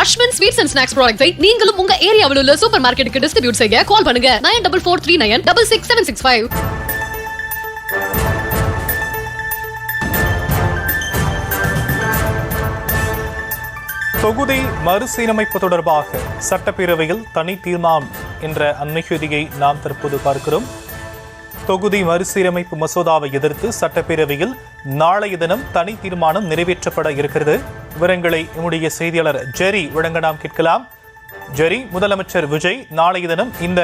Ashwin sweets and snacks ப்ராடக்ட்ஸை நீங்களும் உங்க ஏரியாவில் உள்ள சூப்பர் மார்க்கெட்டுக்கு டிஸ்ட்ரிபியூட் செய்ய கால் பண்ணுங்க 9443966765. தொகுதி மறுசீரமைப்பு தொடர்பாக சட்டப்பேரவையில் தனி தீர்மானம் என்ற அந்நியதியை நாம் தற்போது பார்க்கிறோம். தொகுதி மறுசீரமைப்பு மசோதாவை எதிர்த்து சட்டப்பேரவையில் நாளைய தினம் தனி தீர்மானம் நிறைவேற்றப்பட இருக்கிறது. விவரங்களை நம்முடைய செய்தியாளர் ஜெரி வழங்க நாம் கேட்கலாம். ஜெரி, முதலமைச்சர் விஜய் நாளைய தினம் இந்த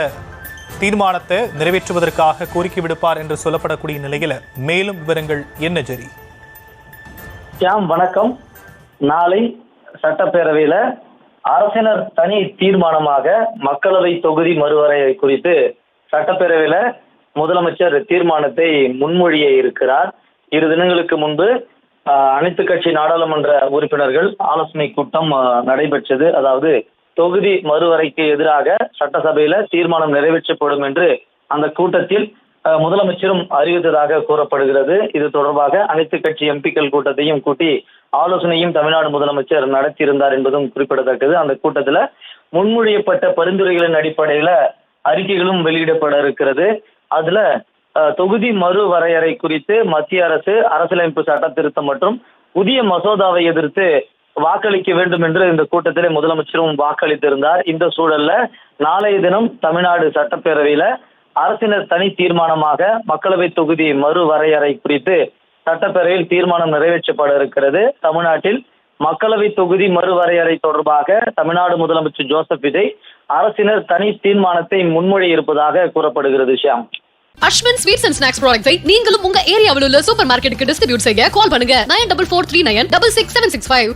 தீர்மானத்தை நிறைவேற்றுவதற்காக கோரிக்கை விடுப்பார் என்று சொல்லப்படக்கூடிய நிலையில் மேலும் விவரங்கள் என்ன ஜெரி? வணக்கம். நாளை சட்டப்பேரவையில அரசினர் தனி தீர்மானமாக மக்களவை தொகுதி மறுவரையறை குறித்து சட்டப்பேரவையில முதலமைச்சர் தீர்மானத்தை முன்மொழிய இருக்கிறார். 2 தினங்களுக்கு முன்பு அனைத்து கட்சி நாடாளுமன்ற உறுப்பினர்கள் ஆலோசனை கூட்டம் நடைபெற்றது. அதாவது தொகுதி மறுவரைக்கு எதிராக சட்டசபையில தீர்மானம் நிறைவேற்றப்படும் என்று அந்த கூட்டத்தில் முதலமைச்சரும் அறிவித்ததாக கூறப்படுகிறது. இது தொடர்பாக அனைத்து கட்சி எம்பிக்கள் கூட்டத்தையும் கூட்டி ஆலோசனையும் தமிழ்நாடு முதலமைச்சர் நடத்தியிருந்தார் என்பதும் குறிப்பிடத்தக்கது. அந்த கூட்டத்தில் முன்மொழியப்பட்ட பரிந்துரைகளின் அடிப்படையில அறிக்கைகளும் வெளியிடப்பட இருக்கிறது. அதுல தொகுதி மறுவரையறை குறித்து மத்திய அரசு அரசியலமைப்பு சட்ட திருத்தம் மற்றும் புதிய மசோதாவை எதிர்த்து வாக்களிக்க வேண்டும் என்று இந்த கூட்டத்திலே முதலமைச்சரும் வாக்களித்திருந்தார். இந்த சூழல்ல நாளைய தினம் தமிழ்நாடு சட்டப்பேரவையில அரசினர் தனி தீர்மானமாக மக்களவை தொகுதி மறுவரையறை குறித்து சட்டப்பேரவையில் தீர்மானம் நிறைவேற்றப்பட இருக்கிறது. தமிழ்நாட்டில் மக்களவை தொகுதி மறுவரையறை தொடர்பாக தமிழ்நாடு முதலமைச்சர் ஜோசப் விஜய் அரசினர் தனி தீர்மானத்தை முன்மொழிய இருப்பதாக கூறப்படுகிறது. Shyam, Ashwin sweets and snacks ப்ராடக்ட்ஸை நீங்களும் உங்க ஏரியாவில் உள்ள சூப்பர் மார்க்கெட்டுக்கு டிஸ்ட்ரிபியூட் செய்ய கால் பண்ணுங்க 9443966765.